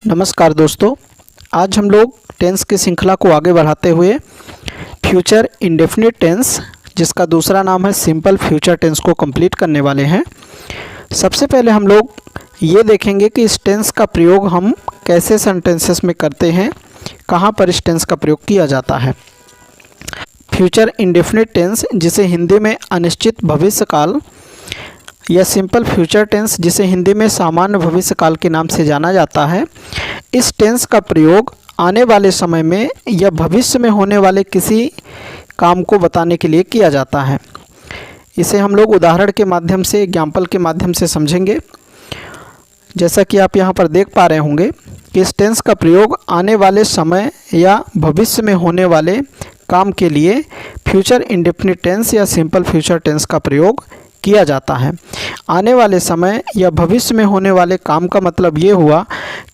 नमस्कार दोस्तों, आज हम लोग टेंस की श्रृंखला को आगे बढ़ाते हुए फ्यूचर इंडेफिनिट टेंस, जिसका दूसरा नाम है सिंपल फ्यूचर टेंस, को कंप्लीट करने वाले हैं। सबसे पहले हम लोग ये देखेंगे कि इस टेंस का प्रयोग हम कैसे सेंटेंसेस में करते हैं, कहाँ पर इस टेंस का प्रयोग किया जाता है। फ्यूचर इंडेफिनिट टेंस, जिसे हिंदी में अनिश्चित भविष्यकाल या सिंपल फ्यूचर टेंस, जिसे हिंदी में सामान्य भविष्यकाल के नाम से जाना जाता है, इस टेंस का प्रयोग आने वाले समय में या भविष्य में होने वाले किसी काम को बताने के लिए किया जाता है। इसे हम लोग उदाहरण के माध्यम से, एग्जाम्पल के माध्यम से समझेंगे। जैसा कि आप यहाँ पर देख पा रहे होंगे कि इस टेंस का प्रयोग आने वाले समय या भविष्य में होने वाले काम के लिए फ्यूचर इंडेफिनिट टेंस या सिंपल फ्यूचर टेंस का प्रयोग किया जाता है। आने वाले समय या भविष्य में होने वाले काम का मतलब ये हुआ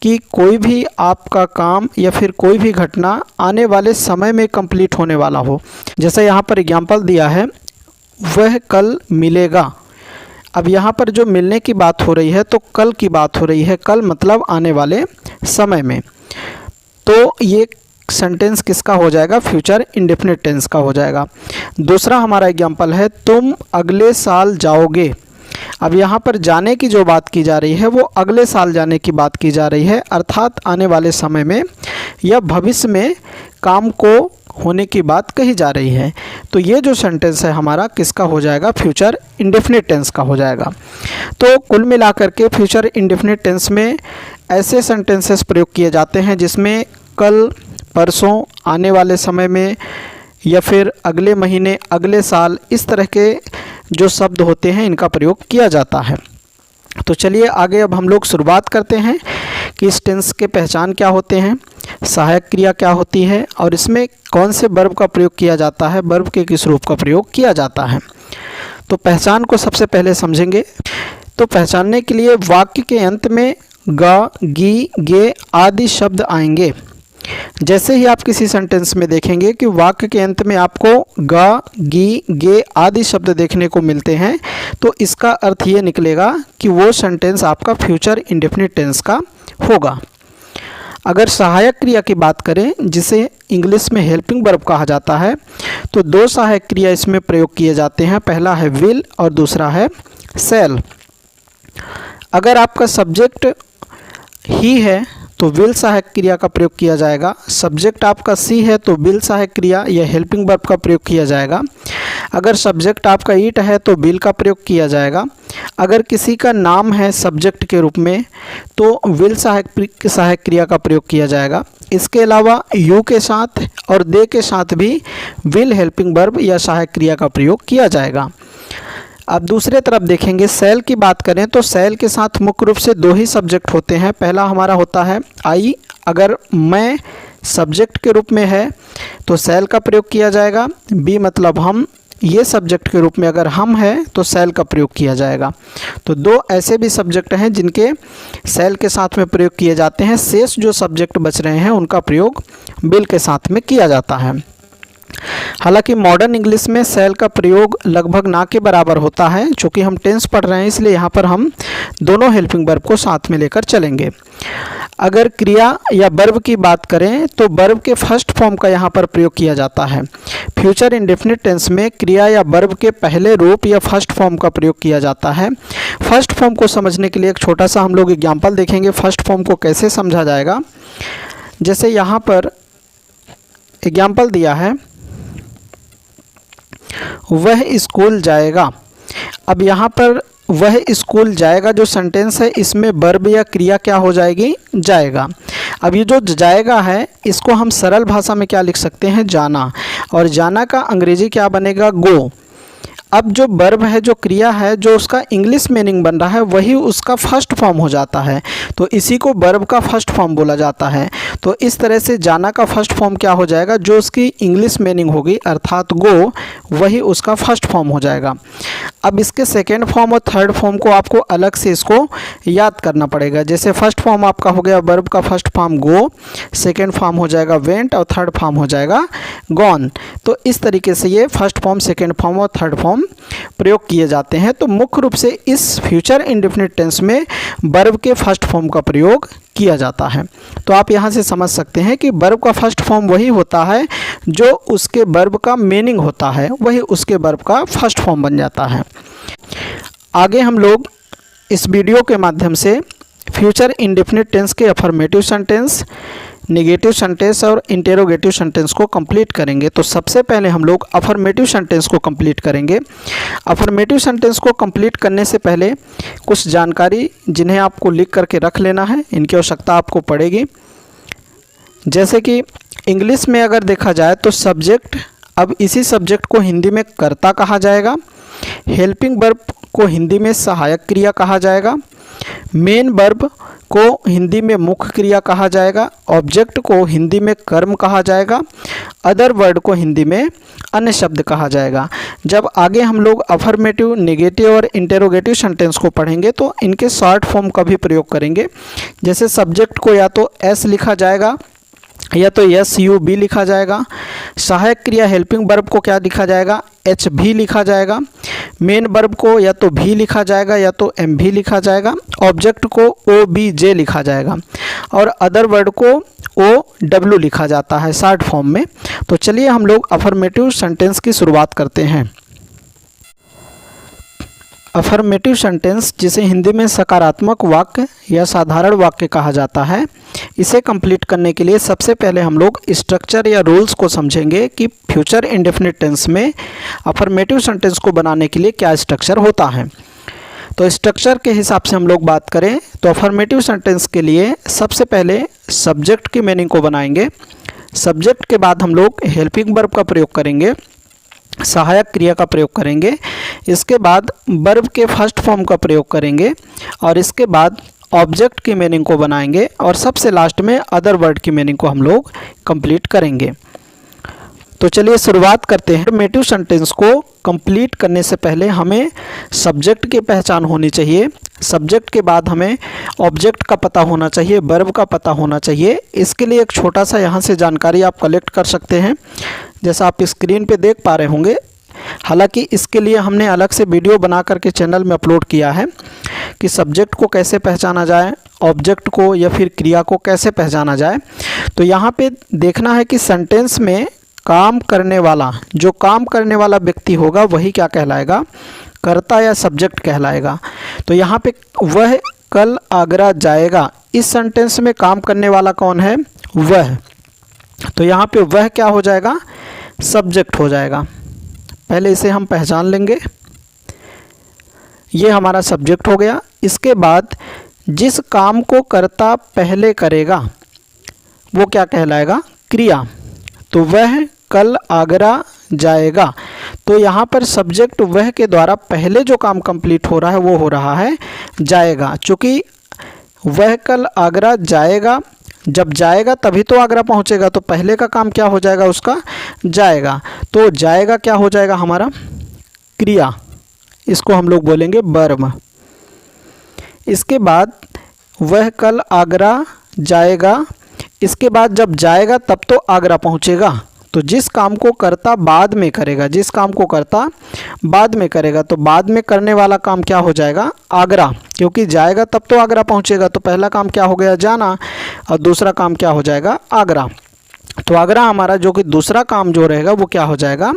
कि कोई भी आपका काम या फिर कोई भी घटना आने वाले समय में कंप्लीट होने वाला हो। जैसा यहाँ पर एग्जाम्पल दिया है, वह कल मिलेगा। अब यहाँ पर जो मिलने की बात हो रही है तो कल की बात हो रही है। कल मतलब आने वाले समय में। तो ये सेंटेंस किसका हो जाएगा? फ्यूचर इंडेफिनिट टेंस का हो जाएगा। दूसरा हमारा एग्जाम्पल है, तुम अगले साल जाओगे। अब यहाँ पर जाने की जो बात की जा रही है वो अगले साल जाने की बात की जा रही है, अर्थात आने वाले समय में या भविष्य में काम को होने की बात कही जा रही है। तो ये जो सेंटेंस है हमारा किसका हो जाएगा? फ्यूचर इंडेफिनिट टेंस का हो जाएगा। तो कुल मिलाकर के फ्यूचर इंडेफिनिट टेंस में ऐसे सेंटेंसेस प्रयोग किए जाते हैं जिसमें कल, परसों, आने वाले समय में या फिर अगले महीने, अगले साल, इस तरह के जो शब्द होते हैं इनका प्रयोग किया जाता है। तो चलिए आगे अब हम लोग शुरुआत करते हैं कि इस टेंस के पहचान क्या होते हैं, सहायक क्रिया क्या होती है और इसमें कौन से वर्ब का प्रयोग किया जाता है, वर्ब के किस रूप का प्रयोग किया जाता है। तो पहचान को सबसे पहले समझेंगे। तो पहचानने के लिए वाक्य के अंत में ग, गी, गे आदि शब्द आएंगे। जैसे ही आप किसी सेंटेंस में देखेंगे कि वाक्य के अंत में आपको ग, गी, गे आदि शब्द देखने को मिलते हैं, तो इसका अर्थ ये निकलेगा कि वो सेंटेंस आपका फ्यूचर इंडेफिनिट टेंस का होगा। अगर सहायक क्रिया की बात करें, जिसे इंग्लिश में हेल्पिंग वर्ब कहा जाता है, तो दो सहायक क्रिया इसमें प्रयोग किए जाते हैं। पहला है विल और दूसरा है शैल। अगर आपका सब्जेक्ट ही है तो विल सहायक क्रिया का प्रयोग किया जाएगा। सब्जेक्ट आपका सी है तो विल सहायक क्रिया या हेल्पिंग वर्ब का प्रयोग किया जाएगा। अगर सब्जेक्ट आपका ईट है तो विल का प्रयोग किया जाएगा। अगर किसी का नाम है सब्जेक्ट के रूप में तो विल सहायक क्रिया का प्रयोग किया जाएगा। इसके अलावा यू के साथ और दे के साथ भी विल हेल्पिंग वर्ब या सहायक क्रिया का प्रयोग किया जाएगा। अब दूसरे तरफ देखेंगे, शैल की बात करें तो शैल के साथ मुख्य रूप से दो ही सब्जेक्ट होते हैं। पहला हमारा होता है आई। अगर मैं सब्जेक्ट के रूप में है तो शैल का प्रयोग किया जाएगा। बी मतलब हम, ये सब्जेक्ट के रूप में अगर हम है तो शैल का प्रयोग किया जाएगा। तो दो ऐसे भी सब्जेक्ट हैं जिनके शैल के साथ में प्रयोग किए जाते हैं। शेष जो सब्जेक्ट बच रहे हैं उनका प्रयोग विल के साथ में किया जाता है। हालांकि मॉडर्न इंग्लिश में शैल का प्रयोग लगभग ना के बराबर होता है। चूँकि हम टेंस पढ़ रहे हैं इसलिए यहाँ पर हम दोनों हेल्पिंग वर्ब को साथ में लेकर चलेंगे। अगर क्रिया या वर्ब की बात करें तो वर्ब के फर्स्ट फॉर्म का यहाँ पर प्रयोग किया जाता है। फ्यूचर इंडेफिनिट टेंस में क्रिया या वर्ब के पहले रूप या फर्स्ट फॉर्म का प्रयोग किया जाता है। फर्स्ट फॉर्म को समझने के लिए एक छोटा सा हम लोग एग्जाम्पल देखेंगे। फर्स्ट फॉर्म को कैसे समझा जाएगा, जैसे यहाँ पर एग्जाम्पल दिया है, वह स्कूल जाएगा। अब यहाँ पर वह स्कूल जाएगा जो सेंटेंस है, इसमें वर्ब या क्रिया क्या हो जाएगी? जाएगा। अब ये जो जाएगा है इसको हम सरल भाषा में क्या लिख सकते हैं? जाना। और जाना का अंग्रेजी क्या बनेगा? गो। अब जो वर्ब है, जो क्रिया है, जो उसका इंग्लिश मीनिंग बन रहा है वही उसका फर्स्ट फॉर्म हो जाता है। तो इसी को वर्ब का फर्स्ट फॉर्म बोला जाता है। तो इस तरह से जाना का फर्स्ट फॉर्म क्या हो जाएगा? जो उसकी इंग्लिश मीनिंग होगी अर्थात गो, वही उसका फर्स्ट फॉर्म हो जाएगा। अब इसके सेकेंड फॉर्म और थर्ड फॉर्म को आपको अलग से इसको याद करना पड़ेगा। जैसे फर्स्ट फॉर्म आपका हो गया वर्ब का फर्स्ट फॉर्म गो, सेकेंड फॉर्म हो जाएगा वेंट और थर्ड फॉर्म हो जाएगा गॉन। तो इस तरीके से ये फर्स्ट फॉर्म, सेकेंड फॉर्म और थर्ड फॉर्म प्रयोग किए जाते हैं। तो मुख्य रूप से इस फ्यूचर इंडेफिनिट टेंस में वर्ब के फर्स्ट फॉर्म का प्रयोग किया जाता है। तो आप यहाँ से समझ सकते हैं कि वर्ब का फर्स्ट फॉर्म वही होता है जो उसके वर्ब का मीनिंग होता है, वही उसके वर्ब का फर्स्ट फॉर्म बन जाता है। आगे हम लोग इस वीडियो के माध्यम से फ्यूचर इंडेफिनिट टेंस के अफर्मेटिव सेंटेंस, नेगेटिव सेंटेंस और इंटेरोगेटिव सेंटेंस को कंप्लीट करेंगे। तो सबसे पहले हम लोग अफर्मेटिव सेंटेंस को कंप्लीट करेंगे। अफर्मेटिव सेंटेंस को कंप्लीट करने से पहले कुछ जानकारी जिन्हें आपको लिख करके रख लेना है, इनकी आवश्यकता आपको पड़ेगी। जैसे कि इंग्लिश में अगर देखा जाए तो सब्जेक्ट, अब इसी सब्जेक्ट को हिंदी में कर्ता कहा जाएगा। हेल्पिंग वर्ब को हिंदी में सहायक क्रिया कहा जाएगा। मेन वर्ब को हिंदी में मुख्य क्रिया कहा जाएगा। ऑब्जेक्ट को हिंदी में कर्म कहा जाएगा। अदर वर्ड को हिंदी में अन्य शब्द कहा जाएगा। जब आगे हम लोग अफर्मेटिव, नेगेटिव और इंटेरोगेटिव सेंटेंस को पढ़ेंगे तो इनके शॉर्ट फॉर्म का भी प्रयोग करेंगे। जैसे सब्जेक्ट को या तो एस लिखा जाएगा या तो एस यू बी लिखा जाएगा। सहायक क्रिया हेल्पिंग वर्ब को क्या लिखा जाएगा, एच भी लिखा जाएगा। मेन वर्ब को या तो भी लिखा जाएगा या तो एम भी लिखा जाएगा। ऑब्जेक्ट को ओ बी जे लिखा जाएगा और अदर वर्ड को ओ डब्ल्यू लिखा जाता है शॉर्ट फॉर्म में। तो चलिए हम लोग अफर्मेटिव सेंटेंस की शुरुआत करते हैं। अफर्मेटिव सेंटेंस, जिसे हिंदी में सकारात्मक वाक्य या साधारण वाक्य कहा जाता है, इसे कंप्लीट करने के लिए सबसे पहले हम लोग स्ट्रक्चर या रूल्स को समझेंगे कि फ्यूचर इंडेफिनिट टेंस में अफर्मेटिव सेंटेंस को बनाने के लिए क्या स्ट्रक्चर होता है। तो स्ट्रक्चर के हिसाब से हम लोग बात करें तो अफर्मेटिव सेंटेंस के लिए सबसे पहले सब्जेक्ट की मीनिंग को बनाएंगे। सब्जेक्ट के बाद हम लोग हेल्पिंग वर्ब का प्रयोग करेंगे, सहायक क्रिया का प्रयोग करेंगे। इसके बाद वर्ब के फर्स्ट फॉर्म का प्रयोग करेंगे और इसके बाद ऑब्जेक्ट की मीनिंग को बनाएंगे और सबसे लास्ट में अदर वर्ड की मीनिंग को हम लोग कंप्लीट करेंगे। तो चलिए शुरुआत करते हैं। अफर्मेटिव सेंटेंस को कंप्लीट करने से पहले हमें सब्जेक्ट की पहचान होनी चाहिए। सब्जेक्ट के बाद हमें ऑब्जेक्ट का पता होना चाहिए, वर्ब का पता होना चाहिए। इसके लिए एक छोटा सा यहाँ से जानकारी आप कलेक्ट कर सकते हैं, जैसा आप स्क्रीन पे देख पा रहे होंगे। हालांकि इसके लिए हमने अलग से वीडियो बना करके चैनल में अपलोड किया है कि सब्जेक्ट को कैसे पहचाना जाए, ऑब्जेक्ट को या फिर क्रिया को कैसे पहचाना जाए। तो यहाँ पे देखना है कि सेंटेंस में काम करने वाला, जो काम करने वाला व्यक्ति होगा वही क्या कहलाएगा, कर्ता या सब्जेक्ट कहलाएगा। तो यहाँ पे वह कल आगरा जाएगा, इस सेंटेंस में काम करने वाला कौन है, वह। तो यहाँ पे वह क्या हो जाएगा, सब्जेक्ट हो जाएगा। पहले इसे हम पहचान लेंगे, ये हमारा सब्जेक्ट हो गया। इसके बाद जिस काम को कर्ता पहले करेगा वो क्या कहलाएगा, क्रिया। तो वह कल आगरा जाएगा, तो यहाँ पर सब्जेक्ट वह के द्वारा पहले जो काम कंप्लीट हो रहा है वो हो रहा है जाएगा। चूँकि वह कल आगरा जाएगा, जब जाएगा तभी तो आगरा पहुँचेगा, तो पहले का काम क्या हो जाएगा उसका, जाएगा। तो जाएगा क्या हो जाएगा हमारा, क्रिया, इसको हम लोग बोलेंगे वर्ब। इसके बाद वह कल आगरा जाएगा, इसके बाद जब जाएगा तब तो आगरा पहुँचेगा। तो जिस काम को कर्ता बाद में करेगा, जिस काम को कर्ता बाद में करेगा, तो बाद में करने वाला काम क्या हो जाएगा, आगरा। क्योंकि जाएगा तब तो आगरा पहुंचेगा, तो पहला काम क्या हो गया, जाना, और दूसरा काम क्या हो जाएगा, आगरा। तो आगरा हमारा जो कि दूसरा काम जो रहेगा वो क्या हो जाएगा,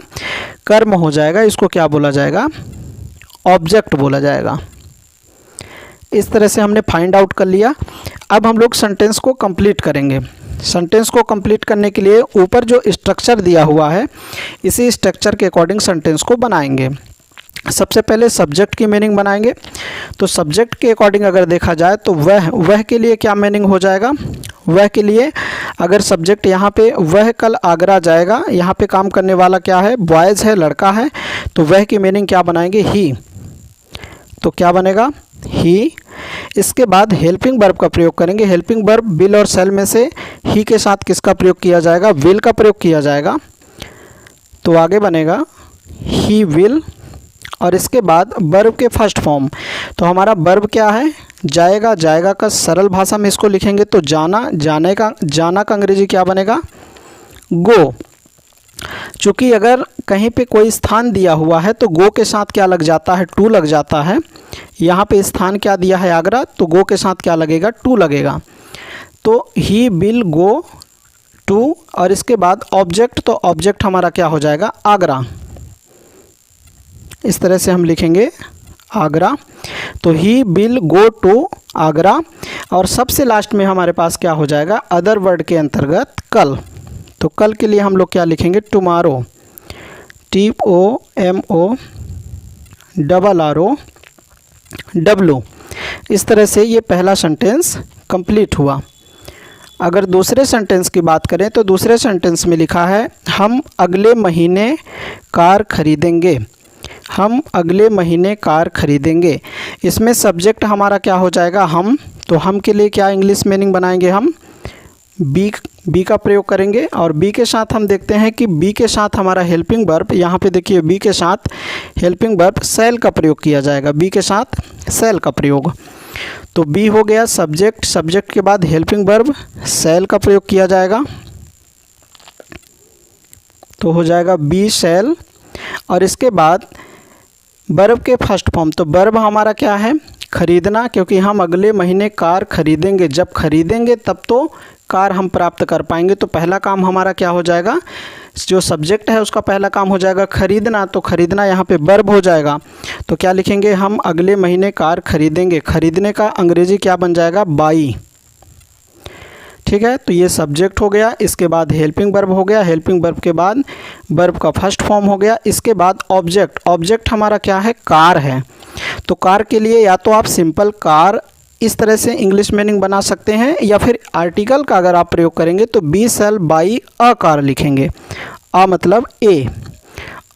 कर्म हो जाएगा। इसको क्या बोला जाएगा, ऑब्जेक्ट बोला जाएगा। इस तरह से हमने फाइंड आउट कर लिया। अब हम लोग सेंटेंस को कंप्लीट करेंगे। सेंटेंस को कंप्लीट करने के लिए ऊपर जो स्ट्रक्चर दिया हुआ है, इसी स्ट्रक्चर के अकॉर्डिंग सेंटेंस को बनाएंगे। सबसे पहले सब्जेक्ट की मीनिंग बनाएंगे। तो सब्जेक्ट के अकॉर्डिंग अगर देखा जाए तो वह के लिए क्या मीनिंग हो जाएगा, वह के लिए अगर सब्जेक्ट यहाँ पे वह कल आगरा जाएगा, यहाँ पे काम करने वाला क्या है, बॉयज़ है, लड़का है, तो वह की मीनिंग क्या बनाएंगे, ही। तो क्या बनेगा, ही। इसके बाद हेल्पिंग वर्ब का प्रयोग करेंगे। हेल्पिंग वर्ब विल और शैल में से ही के साथ किसका प्रयोग किया जाएगा, विल का प्रयोग किया जाएगा। तो आगे बनेगा ही विल। और इसके बाद वर्ब के फर्स्ट फॉर्म, तो हमारा वर्ब क्या है, जाएगा। जाएगा का सरल भाषा में इसको लिखेंगे तो जाना। जाना का अंग्रेजी क्या बनेगा, गो। चूँकि अगर कहीं पे कोई स्थान दिया हुआ है तो गो के साथ क्या लग जाता है, टू लग जाता है। यहाँ पे स्थान क्या दिया है, आगरा, तो गो के साथ क्या लगेगा, टू लगेगा। तो ही विल गो टू, और इसके बाद ऑब्जेक्ट, तो ऑब्जेक्ट हमारा क्या हो जाएगा, आगरा। इस तरह से हम लिखेंगे आगरा, तो he will go to Agra. और सबसे लास्ट में हमारे पास क्या हो जाएगा, अदर वर्ड के अंतर्गत कल। तो कल के लिए हम लोग क्या लिखेंगे, टुमारो, TOMORROW। इस तरह से ये पहला सेंटेंस कंप्लीट हुआ। अगर दूसरे सेंटेंस की बात करें तो दूसरे सेंटेंस में लिखा है हम अगले महीने कार खरीदेंगे, हम अगले महीने कार खरीदेंगे। इसमें सब्जेक्ट हमारा क्या हो जाएगा, हम। तो हम के लिए क्या इंग्लिश मीनिंग बनाएंगे, हम बी का प्रयोग करेंगे। और बी के साथ हम देखते हैं कि बी के साथ हमारा हेल्पिंग वर्ब, यहाँ पे देखिए बी के साथ हेल्पिंग वर्ब शैल का प्रयोग किया जाएगा, बी के साथ शैल का प्रयोग। तो बी हो गया सब्जेक्ट, सब्जेक्ट के बाद हेल्पिंग वर्ब शैल का प्रयोग किया जाएगा, तो हो जाएगा बी शैल। और इसके बाद वर्ब के फर्स्ट फॉर्म, तो वर्ब हमारा क्या है, खरीदना, क्योंकि हम अगले महीने कार खरीदेंगे। जब खरीदेंगे तब तो कार हम प्राप्त कर पाएंगे। तो पहला काम हमारा क्या हो जाएगा, जो सब्जेक्ट है उसका पहला काम हो जाएगा खरीदना, तो खरीदना यहाँ पे वर्ब हो जाएगा। तो क्या लिखेंगे, हम अगले महीने कार खरीदेंगे। खरीदने का अंग्रेजी क्या बन जाएगा, बाई। ठीक है, तो ये सब्जेक्ट हो गया। इसके बाद हेल्पिंग वर्ब हो गया, हेल्पिंग वर्ब के बाद वर्ब का फर्स्ट फॉर्म हो गया। इसके बाद ऑब्जेक्ट, ऑब्जेक्ट हमारा क्या है, कार है। तो कार के लिए या तो आप सिंपल कार इस तरह से इंग्लिश मीनिंग बना सकते हैं, या फिर आर्टिकल का अगर आप प्रयोग करेंगे तो be shall buy a car लिखेंगे। अ मतलब ए,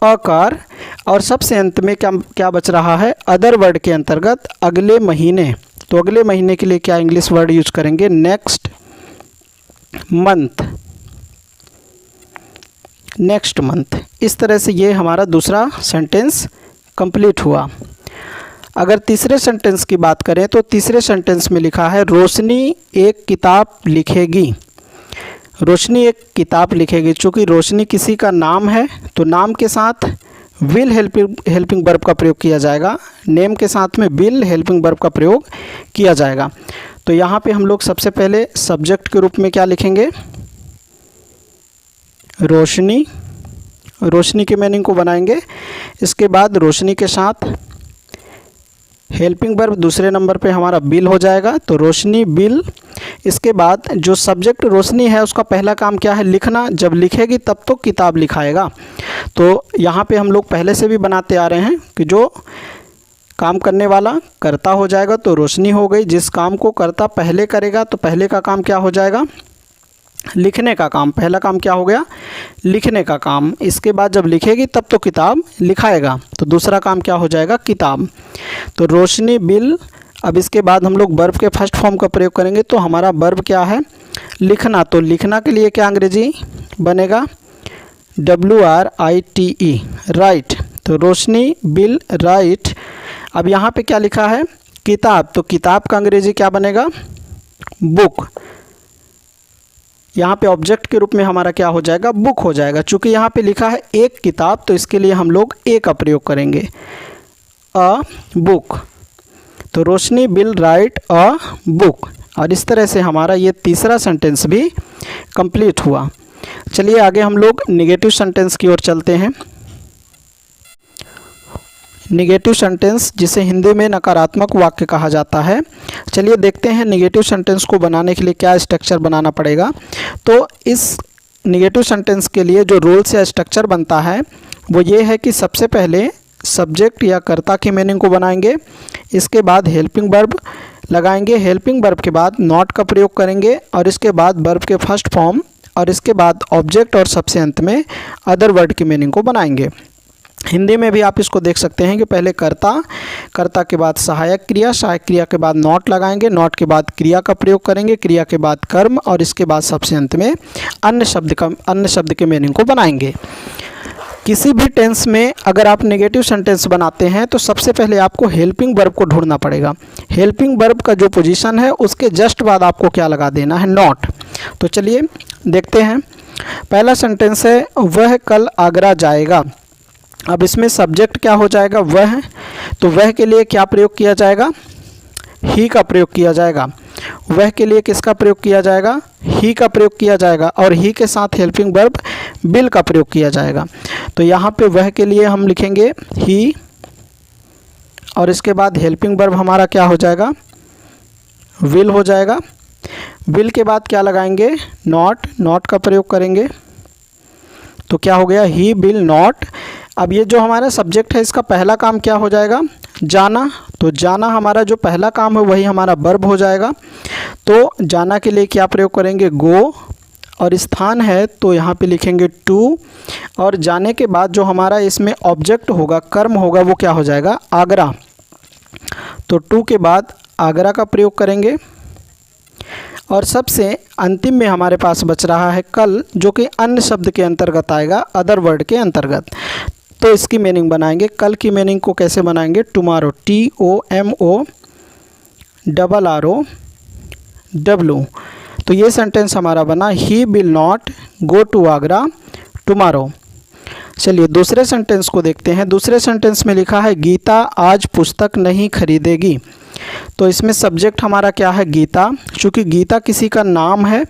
अ कार। और सबसे अंत में क्या बच रहा है, अदर वर्ड के अंतर्गत अगले महीने। तो अगले महीने के लिए क्या इंग्लिश वर्ड यूज करेंगे, नेक्स्ट मंथ, नेक्स्ट मंथ। इस तरह से ये हमारा दूसरा सेंटेंस कंप्लीट हुआ। अगर तीसरे सेंटेंस की बात करें तो तीसरे सेंटेंस में लिखा है रोशनी एक किताब लिखेगी, रोशनी एक किताब लिखेगी। चूँकि रोशनी किसी का नाम है तो नाम के साथ विल हेल्पिंग वर्ब का प्रयोग किया जाएगा, नेम के साथ में विल हेल्पिंग वर्ब का प्रयोग किया जाएगा। तो यहाँ पे हम लोग सबसे पहले सब्जेक्ट के रूप में क्या लिखेंगे, रोशनी, रोशनी के मीनिंग को बनाएंगे। इसके बाद रोशनी के साथ हेल्पिंग वर्ब दूसरे नंबर पे हमारा बिल हो जाएगा, तो रोशनी बिल। इसके बाद जो सब्जेक्ट रोशनी है उसका पहला काम क्या है, लिखना। जब लिखेगी तब तो किताब लिखाएगा। तो यहाँ पे हम लोग पहले से भी बनाते आ रहे हैं कि जो काम करने वाला करता हो जाएगा तो रोशनी हो गई। जिस काम को करता पहले करेगा तो पहले का काम क्या हो जाएगा, लिखने का काम। पहला काम क्या हो गया, लिखने का काम। इसके बाद जब लिखेगी तब तो किताब लिखाएगा, तो दूसरा काम क्या हो जाएगा, किताब। तो रोशनी बिल। अब इसके बाद हम लोग वर्ब के फर्स्ट फॉर्म का प्रयोग करेंगे, तो हमारा वर्ब क्या है, लिखना। तो लिखना के लिए क्या अंग्रेजी बनेगा, WRITE, राइट। तो रोशनी बिल राइट। अब यहाँ पे क्या लिखा है, किताब। तो किताब का अंग्रेजी क्या बनेगा, बुक। यहाँ पे ऑब्जेक्ट के रूप में हमारा क्या हो जाएगा, बुक हो जाएगा। चूँकि यहाँ पे लिखा है एक किताब तो इसके लिए हम लोग ए का प्रयोग करेंगे, अ बुक। तो रोशनी बिल राइट अ बुक। और इस तरह से हमारा ये तीसरा सेंटेंस भी कंप्लीट हुआ। चलिए आगे हम लोग नेगेटिव सेंटेंस की ओर चलते हैं। नेगेटिव सेंटेंस जिसे हिंदी में नकारात्मक वाक्य कहा जाता है। चलिए देखते हैं नेगेटिव सेंटेंस को बनाने के लिए क्या स्ट्रक्चर बनाना पड़ेगा। तो इस नेगेटिव सेंटेंस के लिए जो रूल्स या स्ट्रक्चर बनता है वो ये है कि सबसे पहले सब्जेक्ट या कर्ता की मीनिंग को बनाएंगे। इसके बाद हेल्पिंग वर्ब लगाएंगे, हेल्पिंग वर्ब के बाद नॉट का प्रयोग करेंगे, और इसके बाद वर्ब के फर्स्ट फॉर्म, और इसके बाद ऑब्जेक्ट, और सबसे अंत में अदर वर्ड की मीनिंग को बनाएंगे। हिंदी में भी आप इसको देख सकते हैं कि पहले कर्ता, कर्ता के बाद सहायक क्रिया, सहायक क्रिया के बाद नॉट लगाएंगे, नॉट के बाद क्रिया का प्रयोग करेंगे, क्रिया के बाद कर्म, और इसके बाद सबसे अंत में अन्य शब्द के मीनिंग को बनाएंगे। किसी भी टेंस में अगर आप नेगेटिव सेंटेंस बनाते हैं तो सबसे पहले आपको हेल्पिंग वर्ब को ढूंढना पड़ेगा। हेल्पिंग वर्ब का जो पोजीशन है उसके जस्ट बाद आपको क्या लगा देना है, नॉट। तो चलिए देखते हैं। पहला सेंटेंस है वह कल आगरा जाएगा। अब इसमें सब्जेक्ट क्या हो जाएगा, वह। तो वह के लिए क्या प्रयोग किया जाएगा, ही का प्रयोग किया जाएगा। वह के लिए किसका प्रयोग किया जाएगा? ही का प्रयोग किया जाएगा और ही के साथ हेल्पिंग वर्ब विल का प्रयोग किया जाएगा। तो यहाँ पे वह के लिए हम लिखेंगे ही और इसके बाद हेल्पिंग वर्ब हमारा क्या हो जाएगा? विल हो जाएगा। विल के बाद क्या लगाएंगे? नॉट, नॉट का प्रयोग करेंगे। तो क्या हो गया? ही विल नॉट। अब ये जो हमारा सब्जेक्ट है इसका पहला काम क्या हो जाएगा? जाना। तो जाना हमारा जो पहला काम है वही हमारा वर्ब हो जाएगा। तो जाना के लिए क्या प्रयोग करेंगे? गो। और स्थान है तो यहाँ पे लिखेंगे टू। और जाने के बाद जो हमारा इसमें ऑब्जेक्ट होगा, कर्म होगा, वो क्या हो जाएगा? आगरा। तो टू के बाद आगरा का प्रयोग करेंगे। और सबसे अंतिम में हमारे पास बच रहा है कल, जो कि अन्य शब्द के अंतर्गत आएगा, अदर वर्ड के अंतर्गत। तो इसकी मीनिंग बनाएंगे। कल की मीनिंग को कैसे बनाएंगे? Tomorrow, TOMORROW। तो ये सेंटेंस हमारा बना, he will not go to Agra tomorrow. चलिए दूसरे सेंटेंस को देखते हैं। दूसरे सेंटेंस में लिखा है गीता आज पुस्तक नहीं खरीदेगी। तो इसमें सब्जेक्ट हमारा क्या है? गीता। चूँकि गीता किसी का नाम है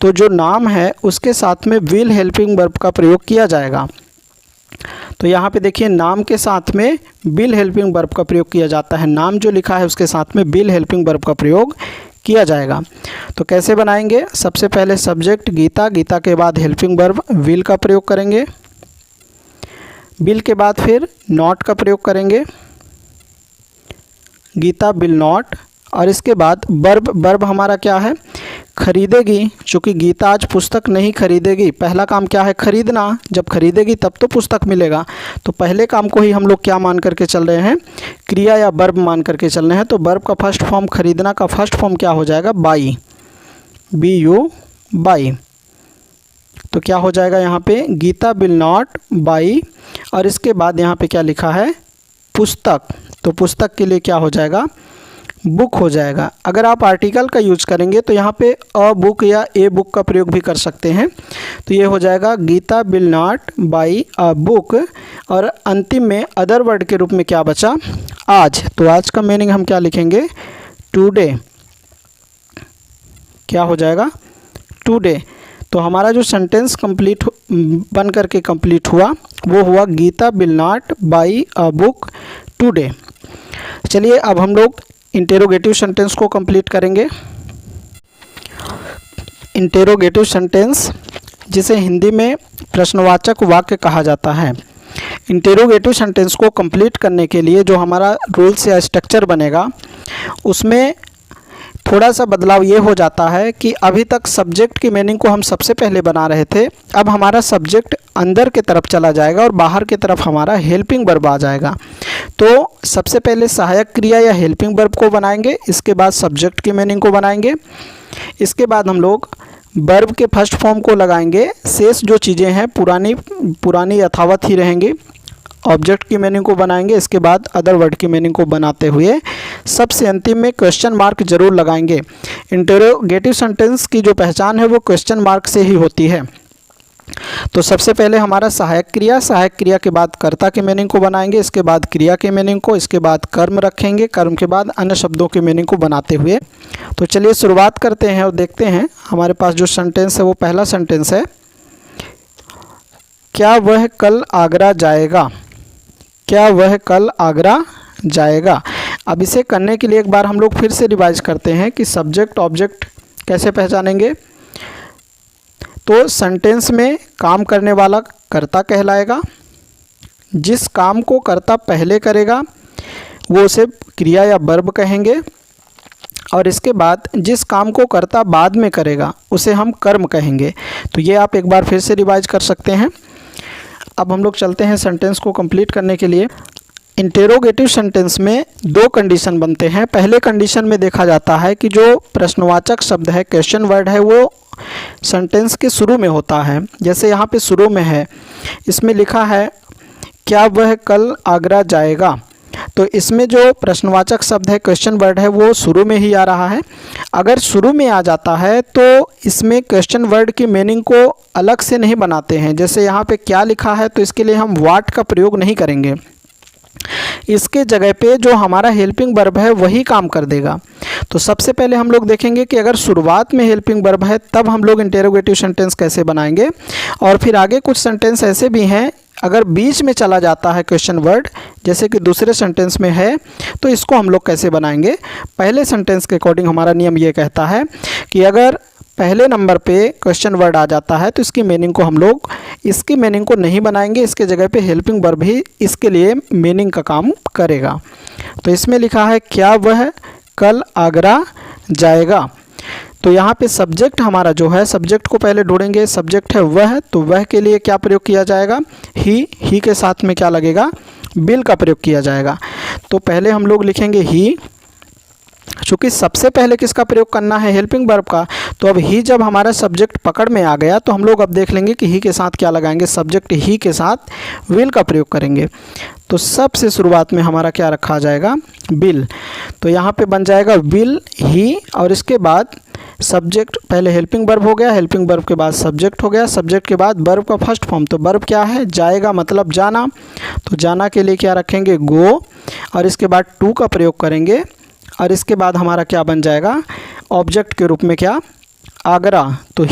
तो जो नाम है उसके साथ में विल हेल्पिंग वर्ब का प्रयोग किया जाएगा। तो यहाँ पे देखिए नाम के साथ में विल हेल्पिंग वर्ब का प्रयोग किया जाता है। नाम जो लिखा है उसके साथ में विल हेल्पिंग वर्ब का प्रयोग किया जाएगा। तो कैसे बनाएंगे? सबसे पहले सब्जेक्ट गीता, गीता के बाद हेल्पिंग वर्ब विल का प्रयोग करेंगे। विल के बाद फिर नॉट का प्रयोग करेंगे, गीता विल नॉट। और इसके बाद वर्ब हमारा क्या है? खरीदेगी। चूँकि गीता आज पुस्तक नहीं खरीदेगी, पहला काम क्या है? खरीदना। जब खरीदेगी तब तो पुस्तक मिलेगा। तो पहले काम को ही हम लोग क्या मान करके चल रहे हैं? क्रिया या वर्ब मान करके चल रहे हैं। तो वर्ब का फर्स्ट फॉर्म, खरीदना का फर्स्ट फॉर्म क्या हो जाएगा? Buy, BU buy. तो क्या हो जाएगा यहाँ पे? Geeta will not buy. और इसके बाद यहाँ पे क्या लिखा है? पुस्तक। तो पुस्तक के लिए क्या हो जाएगा? बुक हो जाएगा। अगर आप आर्टिकल का यूज करेंगे तो यहाँ पे अ बुक या ए बुक का प्रयोग भी कर सकते हैं। तो ये हो जाएगा Geeta will not buy a book. और अंतिम में अदर वर्ड के रूप में क्या बचा? आज। तो आज का मीनिंग हम क्या लिखेंगे? टुडे। क्या हो जाएगा? टुडे। तो हमारा जो सेंटेंस कंप्लीट बन करके कंप्लीट हुआ वो हुआ Geeta will not buy a book today. चलिए अब हम लोग इंटेरोगेटिव सेंटेंस को कंप्लीट करेंगे। इंटेरोगेटिव सेंटेंस, जिसे हिंदी में प्रश्नवाचक वाक्य कहा जाता है। इंटेरोगेटिव सेंटेंस को कंप्लीट करने के लिए जो हमारा रूल्स या स्ट्रक्चर बनेगा उसमें थोड़ा सा बदलाव ये हो जाता है कि अभी तक सब्जेक्ट की मीनिंग को हम सबसे पहले बना रहे थे। अब हमारा सब्जेक्ट अंदर की तरफ चला जाएगा और बाहर की तरफ हमारा हेल्पिंग वर्ब आ जाएगा। तो सबसे पहले सहायक क्रिया या हेल्पिंग वर्ब को बनाएंगे, इसके बाद सब्जेक्ट की मीनिंग को बनाएंगे, इसके बाद हम लोग वर्ब के फर्स्ट फॉर्म को लगाएंगे। शेष जो चीज़ें हैं पुरानी यथावत ही रहेंगी। ऑब्जेक्ट की मीनिंग को बनाएंगे, इसके बाद अदर वर्ड की मीनिंग को बनाते हुए सबसे अंतिम में क्वेश्चन मार्क जरूर लगाएंगे। इंटेरोगेटिव सेंटेंस की जो पहचान है वो क्वेश्चन मार्क से ही होती है। तो सबसे पहले हमारा सहायक क्रिया के बाद कर्ता की मीनिंग को बनाएंगे, इसके बाद क्रिया के मीनिंग को, इसके बाद कर्म रखेंगे, कर्म के बाद अन्य शब्दों की मीनिंग को बनाते हुए। तो चलिए शुरुआत करते हैं और देखते हैं हमारे पास जो सेंटेंस है वो पहला सेंटेंस है, क्या वह कल आगरा जाएगा? क्या वह कल आगरा जाएगा? अब इसे करने के लिए एक बार हम लोग फिर से रिवाइज करते हैं कि सब्जेक्ट ऑब्जेक्ट कैसे पहचानेंगे। तो सेंटेंस में काम करने वाला कर्ता कहलाएगा। जिस काम को कर्ता पहले करेगा वो उसे क्रिया या वर्ब कहेंगे। और इसके बाद जिस काम को कर्ता बाद में करेगा उसे हम कर्म कहेंगे। तो ये आप एक बार फिर से रिवाइज कर सकते हैं। अब हम लोग चलते हैं सेंटेंस को कंप्लीट करने के लिए। इंटेरोगेटिव सेंटेंस में दो कंडीशन बनते हैं। पहले कंडीशन में देखा जाता है कि जो प्रश्नवाचक शब्द है, क्वेश्चन वर्ड है, वो सेंटेंस के शुरू में होता है। जैसे यहाँ पे शुरू में है, इसमें लिखा है क्या वह कल आगरा जाएगा। तो इसमें जो प्रश्नवाचक शब्द है, क्वेश्चन वर्ड है, वो शुरू में ही आ रहा है। अगर शुरू में आ जाता है तो इसमें क्वेश्चन वर्ड की मीनिंग को अलग से नहीं बनाते हैं। जैसे यहाँ पे क्या लिखा है तो इसके लिए हम व्हाट का प्रयोग नहीं करेंगे। इसके जगह पे जो हमारा हेल्पिंग वर्ब है वही काम कर देगा। तो सबसे पहले हम लोग देखेंगे कि अगर शुरुआत में हेल्पिंग वर्ब है तब हम लोग इंटेरोगेटिव सेंटेंस कैसे बनाएंगे, और फिर आगे कुछ सेंटेंस ऐसे भी हैं अगर बीच में चला जाता है क्वेश्चन वर्ड, जैसे कि दूसरे सेंटेंस में है, तो इसको हम लोग कैसे बनाएंगे। पहले सेंटेंस के अकॉर्डिंग हमारा नियम ये कहता है कि अगर पहले नंबर पे क्वेश्चन वर्ड आ जाता है तो इसकी मीनिंग को हम लोग इसकी मीनिंग को नहीं बनाएंगे, इसके जगह पे हेल्पिंग वर्ब ही इसके लिए मीनिंग का काम करेगा। तो इसमें लिखा है क्या वह कल आगरा जाएगा। तो यहाँ पे सब्जेक्ट हमारा जो है, सब्जेक्ट को पहले ढूंढेंगे। सब्जेक्ट है वह, तो वह के लिए क्या प्रयोग किया जाएगा, ही के साथ में क्या लगेगा, बिल का प्रयोग किया जाएगा। तो पहले हम लोग लिखेंगे ही, चूँकि सबसे पहले किसका प्रयोग करना है, हेल्पिंग वर्ब का। तो अब ही जब हमारा सब्जेक्ट पकड़ में आ गया तो हम लोग अब देख लेंगे कि ही के साथ क्या लगाएंगे, सब्जेक्ट ही के साथ विल का प्रयोग करेंगे। तो सबसे शुरुआत में हमारा क्या रखा जाएगा, बिल। तो यहाँ पे बन जाएगा विल ही, और इसके बाद सब्जेक्ट, पहले हेल्पिंग वर्ब हो गया, हेल्पिंग वर्ब के बाद सब्जेक्ट हो गया, सब्जेक्ट के बाद वर्ब का फर्स्ट फॉर्म। तो वर्ब क्या है, जाएगा, मतलब जाना। तो जाना के लिए क्या रखेंगे, गो, और इसके बाद टू का प्रयोग करेंगे, और इसके बाद हमारा क्या बन जाएगा, ऑब्जेक्ट के रूप में क्या, आगरा। तो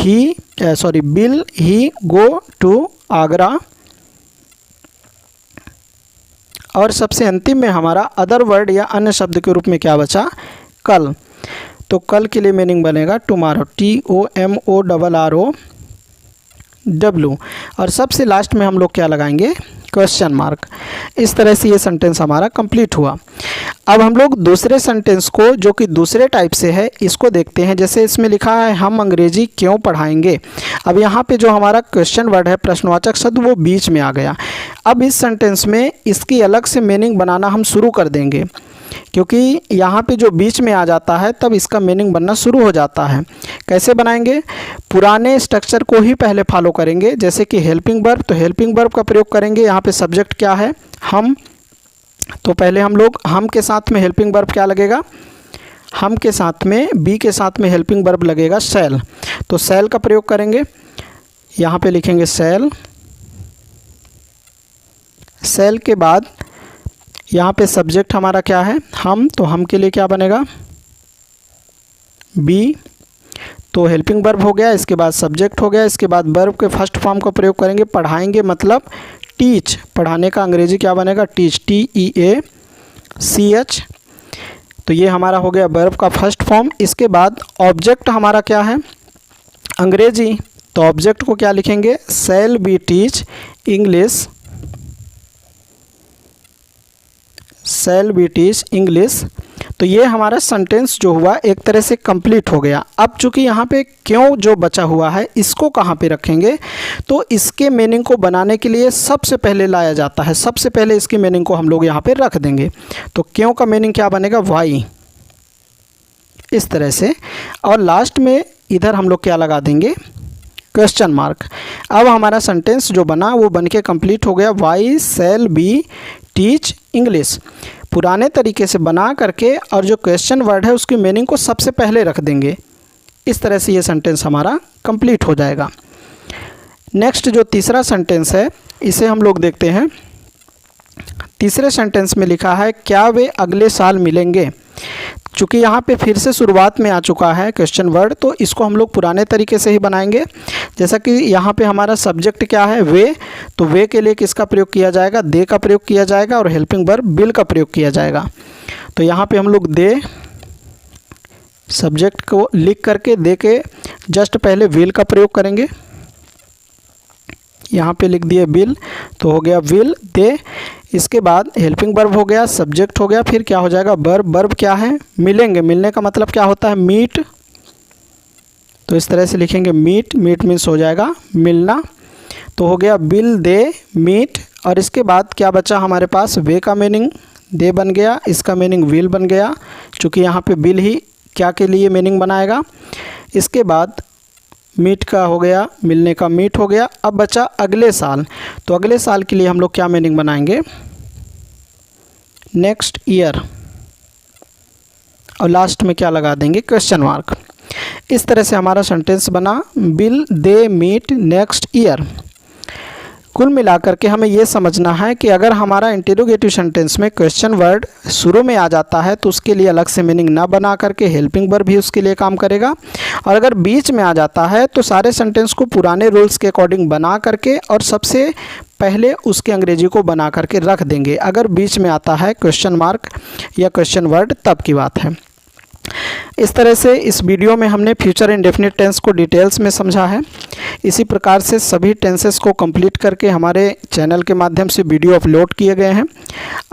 will he go to Agra. और सबसे अंतिम में हमारा अदर वर्ड या अन्य शब्द के रूप में क्या बचा, कल। तो कल के लिए मीनिंग बनेगा टुमारो, TOMORROW। और सबसे लास्ट में हम लोग क्या लगाएंगे, क्वेश्चन मार्क। इस तरह से ये सेंटेंस हमारा कंप्लीट हुआ। अब हम लोग दूसरे सेंटेंस को, जो कि दूसरे टाइप से है, इसको देखते हैं। जैसे इसमें लिखा है हम अंग्रेजी क्यों पढ़ाएंगे। अब यहाँ पे जो हमारा क्वेश्चन वर्ड है, प्रश्नवाचक शब्द, वो बीच में आ गया। अब इस सेंटेंस में इसकी अलग से मीनिंग बनाना हम शुरू कर देंगे, क्योंकि यहाँ पे जो बीच में आ जाता है तब इसका मीनिंग बनना शुरू हो जाता है। कैसे बनाएंगे, पुराने स्ट्रक्चर को ही पहले फॉलो करेंगे। जैसे कि हेल्पिंग वर्ब, तो हेल्पिंग वर्ब का प्रयोग करेंगे। यहाँ पे सब्जेक्ट क्या है, हम। तो पहले हम लोग हम के साथ में हेल्पिंग वर्ब क्या लगेगा, हम के साथ में बी के साथ में हेल्पिंग वर्ब लगेगा शैल। तो शैल का प्रयोग करेंगे, यहाँ पे लिखेंगे शैल। शैल के बाद यहाँ पे सब्जेक्ट हमारा क्या है, हम। तो हम के लिए क्या बनेगा, बी। तो हेल्पिंग वर्ब हो गया, इसके बाद सब्जेक्ट हो गया, इसके बाद वर्ब के फर्स्ट फॉर्म का प्रयोग करेंगे, पढ़ाएंगे, मतलब टीच। पढ़ाने का अंग्रेजी क्या बनेगा, टीच, TEACH। तो ये हमारा हो गया वर्ब का फर्स्ट फॉर्म। इसके बाद ऑब्जेक्ट हमारा क्या है, अंग्रेजी। तो ऑब्जेक्ट को क्या लिखेंगे, शैल be teach English, shell be teach English. तो ये हमारा सेंटेंस जो हुआ एक तरह से कंप्लीट हो गया। अब चूंकि यहाँ पे क्यों जो बचा हुआ है, इसको कहाँ पे रखेंगे, तो इसके मीनिंग को बनाने के लिए सबसे पहले लाया जाता है। सबसे पहले इसकी मीनिंग को हम लोग यहाँ पे रख देंगे। तो क्यों का मीनिंग क्या बनेगा, वाई, इस तरह से। और लास्ट में इधर हम लोग क्या लगा देंगे, क्वेश्चन मार्क। अब हमारा सेंटेंस जो बना वो बन के कंप्लीट हो गया, why shall be teach English. पुराने तरीके से बना करके और जो क्वेश्चन वर्ड है उसकी मीनिंग को सबसे पहले रख देंगे। इस तरह से ये सेंटेंस हमारा कंप्लीट हो जाएगा। नेक्स्ट जो तीसरा सेंटेंस है इसे हम लोग देखते हैं। तीसरे सेंटेंस में लिखा है क्या वे अगले साल मिलेंगे। चूँकि यहाँ पे फिर से शुरुआत में आ चुका है क्वेश्चन वर्ड, तो इसको हम लोग पुराने तरीके से ही बनाएंगे। जैसा कि यहाँ पे हमारा सब्जेक्ट क्या है, वे। तो वे के लिए किसका प्रयोग किया जाएगा, दे का प्रयोग किया जाएगा, और हेल्पिंग वर्ब बिल का प्रयोग किया जाएगा। तो यहाँ पे हम लोग दे सब्जेक्ट को लिख करके दे के जस्ट पहले विल का प्रयोग करेंगे। यहाँ पे लिख दिए बिल, तो हो गया विल दे। इसके बाद हेल्पिंग वर्ब हो गया, सब्जेक्ट हो गया, फिर क्या हो जाएगा वर्ब। वर्ब क्या है, मिलेंगे। मिलने का मतलब क्या होता है, मीट। तो इस तरह से लिखेंगे मीट। मीट मीन्स हो जाएगा मिलना। तो हो गया बिल दे मीट। और इसके बाद क्या बचा हमारे पास, वे का मीनिंग दे बन गया, इसका मीनिंग विल बन गया, चूँकि यहाँ पे बिल ही क्या के लिए मीनिंग बनाएगा। इसके बाद मीट का हो गया, मिलने का मीट हो गया। अब बचा अगले साल। तो अगले साल के लिए हम लोग क्या मीनिंग बनाएंगे, नेक्स्ट ईयर। और लास्ट में क्या लगा देंगे, क्वेश्चन मार्क। इस तरह से हमारा सेंटेंस बना, will they meet next year. कुल मिलाकर के हमें ये समझना है कि अगर हमारा इंटेरोगेटिव सेंटेंस में क्वेश्चन वर्ड शुरू में आ जाता है तो उसके लिए अलग से मीनिंग ना बना करके हेल्पिंग वर्ब भी उसके लिए काम करेगा, और अगर बीच में आ जाता है तो सारे सेंटेंस को पुराने रूल्स के अकॉर्डिंग बना करके और सबसे पहले उसके अंग्रेजी को बना करके रख देंगे। अगर बीच में आता है क्वेश्चन मार्क या क्वेश्चन वर्ड तब की बात है। इस तरह से इस वीडियो में हमने फ्यूचर इंडेफिनिट टेंस को डिटेल्स में समझा है। इसी प्रकार से सभी टेंसेस को कंप्लीट करके हमारे चैनल के माध्यम से वीडियो अपलोड किए गए हैं।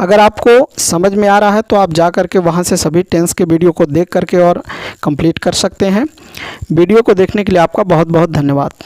अगर आपको समझ में आ रहा है तो आप जा करके वहां से सभी टेंस के वीडियो को देख करके और कंप्लीट कर सकते हैं। वीडियो को देखने के लिए आपका बहुत बहुत धन्यवाद।